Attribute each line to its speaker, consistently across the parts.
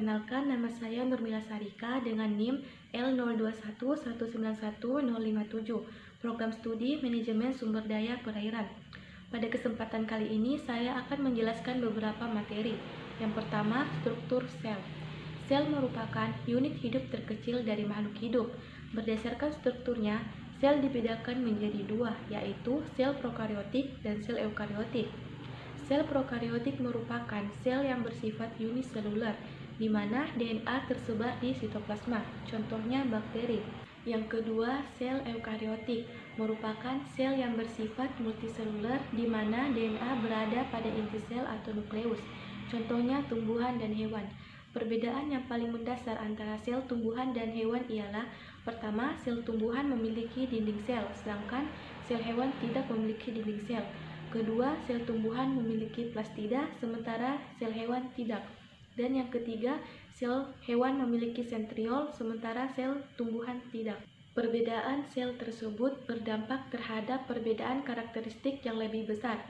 Speaker 1: Perkenalkan, nama saya Nurmila Sarika dengan NIM L0211911057, Program Studi Manajemen Sumber Daya Perairan. Pada kesempatan kali ini, saya akan menjelaskan beberapa materi. Yang pertama, struktur sel. Sel merupakan unit hidup terkecil dari makhluk hidup. Berdasarkan strukturnya, sel dibedakan menjadi dua, yaitu sel prokariotik dan sel eukariotik. Sel prokariotik merupakan sel yang bersifat uniseluler, di mana DNA tersebar di sitoplasma, contohnya bakteri. Yang kedua, sel eukariotik merupakan sel yang bersifat multiseluler, di mana DNA berada pada inti sel atau nukleus, contohnya tumbuhan dan hewan. Perbedaan yang paling mendasar antara sel tumbuhan dan hewan ialah: pertama, sel tumbuhan memiliki dinding sel, sedangkan sel hewan tidak memiliki dinding sel. Kedua, sel tumbuhan memiliki plastida, sementara sel hewan tidak. Dan yang ketiga, sel hewan memiliki sentriol, sementara sel tumbuhan tidak. Perbedaan sel tersebut berdampak terhadap perbedaan karakteristik yang lebih besar.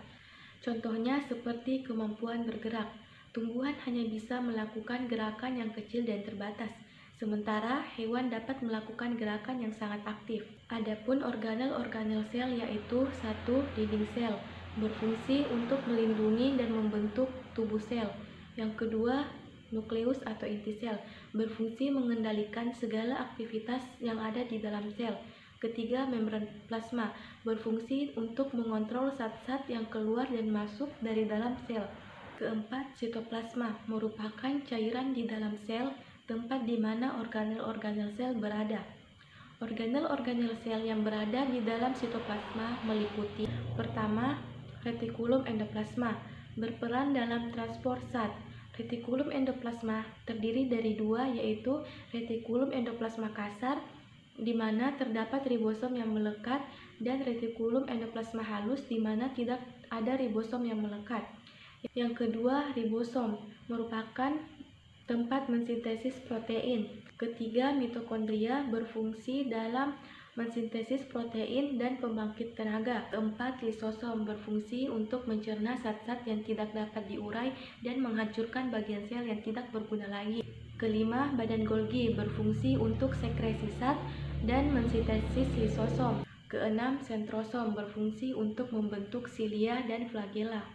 Speaker 1: Contohnya seperti kemampuan bergerak. Tumbuhan hanya bisa melakukan gerakan yang kecil dan terbatas, sementara hewan dapat melakukan gerakan yang sangat aktif. Adapun organel-organel sel yaitu: 1. Dinding sel, berfungsi untuk melindungi dan membentuk tubuh sel. Yang kedua, nukleus atau inti sel, berfungsi mengendalikan segala aktivitas yang ada di dalam sel. Ketiga, membran plasma, berfungsi untuk mengontrol zat-zat yang keluar dan masuk dari dalam sel. Keempat, sitoplasma, merupakan cairan di dalam sel, tempat di mana organel-organel sel berada. Organel-organel sel yang berada di dalam sitoplasma meliputi: pertama, retikulum endoplasma, berperan dalam transport zat. Retikulum endoplasma terdiri dari dua, yaitu retikulum endoplasma kasar, di mana terdapat ribosom yang melekat, dan retikulum endoplasma halus, di mana tidak ada ribosom yang melekat. Yang kedua, ribosom merupakan tempat mensintesis protein. Ketiga, mitokondria, berfungsi dalam mensintesis protein dan pembangkit tenaga. Keempat, lisosom, berfungsi untuk mencerna zat-zat yang tidak dapat diurai dan menghancurkan bagian sel yang tidak berguna lagi. Kelima, badan Golgi, berfungsi untuk sekresi zat dan mensintesis lisosom. Keenam, sentrosom, berfungsi untuk membentuk silia dan flagela.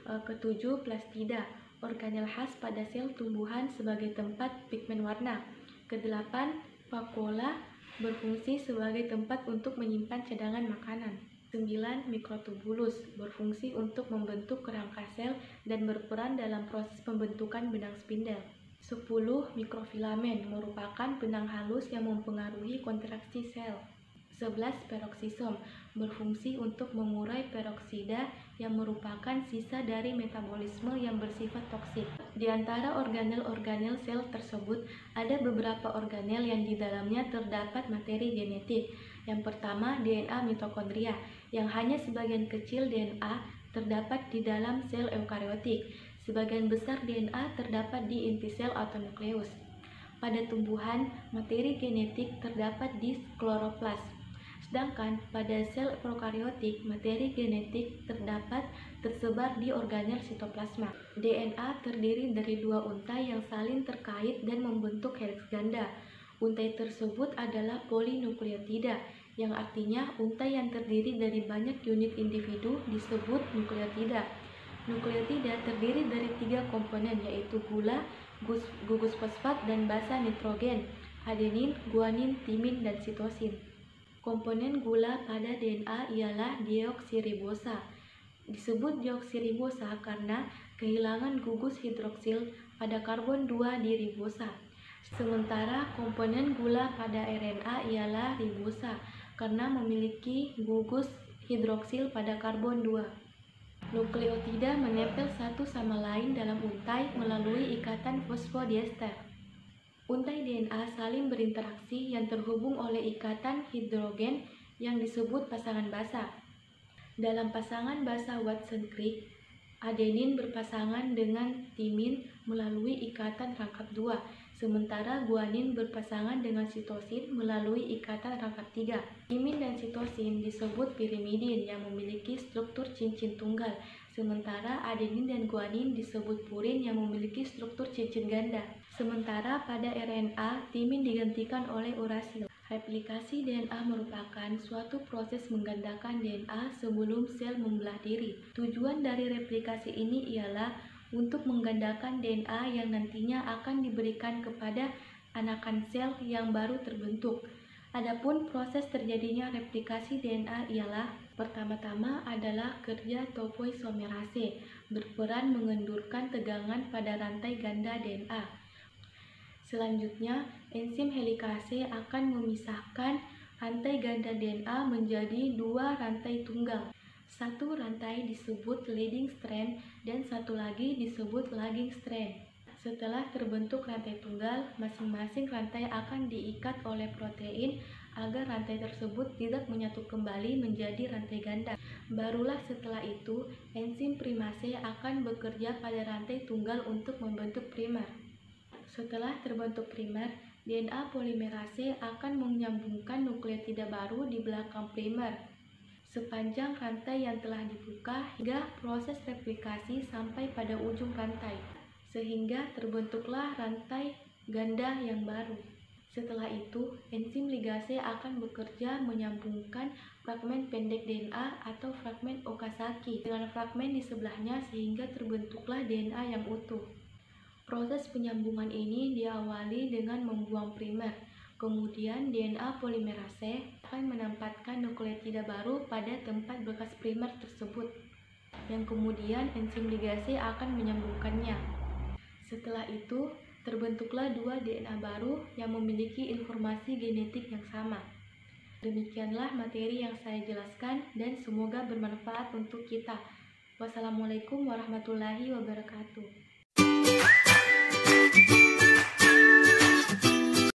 Speaker 1: Ketujuh, plastida, organel khas pada sel tumbuhan sebagai tempat pigmen warna. Kedelapan, vakuola, berfungsi sebagai tempat untuk menyimpan cadangan makanan. 9. Mikrotubulus, berfungsi untuk membentuk kerangka sel dan berperan dalam proses pembentukan benang spindel. 10. Mikrofilamen, merupakan benang halus yang mempengaruhi kontraksi sel. 11. Peroksisom, berfungsi untuk mengurai peroksida yang merupakan sisa dari metabolisme yang bersifat toksik. Di antara organel-organel sel tersebut, ada beberapa organel yang di dalamnya terdapat materi genetik. Yang pertama, DNA mitokondria, yang hanya sebagian kecil DNA terdapat di dalam sel eukariotik. Sebagian besar DNA terdapat di inti sel atau nukleus. Pada tumbuhan, materi genetik terdapat di kloroplas. Sedangkan pada sel prokariotik, materi genetik tersebar di organel sitoplasma. DNA terdiri dari dua untai yang saling terkait dan membentuk heliks ganda. Untai tersebut adalah polinukleotida, yang artinya untai yang terdiri dari banyak unit individu disebut nukleotida. Nukleotida terdiri dari 3 komponen, yaitu gula, gugus fosfat, dan basa nitrogen, adenin, guanin, timin, dan sitosin. Komponen gula pada DNA ialah deoksiribosa. Disebut deoksiribosa karena kehilangan gugus hidroksil pada karbon 2 di ribosa. Sementara komponen gula pada RNA ialah ribosa karena memiliki gugus hidroksil pada karbon 2. Nukleotida menempel satu sama lain dalam untai melalui ikatan fosfodiester. Untai DNA saling berinteraksi yang terhubung oleh ikatan hidrogen yang disebut pasangan basa. Dalam pasangan basa Watson-Crick, adenin berpasangan dengan timin melalui ikatan rangkap 2, sementara guanin berpasangan dengan sitosin melalui ikatan rangkap 3. Timin dan sitosin disebut pirimidin yang memiliki struktur cincin tunggal, Sementara adenin dan guanin disebut purin yang memiliki struktur cincin ganda. Sementara pada RNA, timin digantikan oleh urasil. Replikasi DNA merupakan suatu proses menggandakan DNA sebelum sel membelah diri. Tujuan dari replikasi ini ialah untuk menggandakan DNA yang nantinya akan diberikan kepada anakan sel yang baru terbentuk. Adapun proses terjadinya replikasi DNA ialah pertama-tama adalah kerja topoisomerase, berperan mengendurkan tegangan pada rantai ganda DNA. Selanjutnya, enzim helikase akan memisahkan rantai ganda DNA menjadi dua rantai tunggal. Satu rantai disebut leading strand dan satu lagi disebut lagging strand. Setelah terbentuk rantai tunggal, masing-masing rantai akan diikat oleh protein agar rantai tersebut tidak menyatu kembali menjadi rantai ganda. Barulah setelah itu, enzim primase akan bekerja pada rantai tunggal untuk membentuk primer. Setelah terbentuk primer, DNA polimerase akan menyambungkan nukleotida baru di belakang primer sepanjang rantai yang telah dibuka hingga proses replikasi sampai pada ujung rantai, sehingga terbentuklah rantai ganda yang baru. Setelah itu, enzim ligase akan bekerja menyambungkan fragmen pendek DNA atau fragmen Okazaki dengan fragmen di sebelahnya sehingga terbentuklah DNA yang utuh. Proses penyambungan ini diawali dengan membuang primer. Kemudian DNA polimerase akan menempatkan nukleotida baru pada tempat bekas primer tersebut, yang kemudian enzim ligase akan menyambungkannya. Setelah itu, terbentuklah dua DNA baru yang memiliki informasi genetik yang sama. Demikianlah materi yang saya jelaskan dan semoga bermanfaat untuk kita. Wassalamualaikum warahmatullahi wabarakatuh.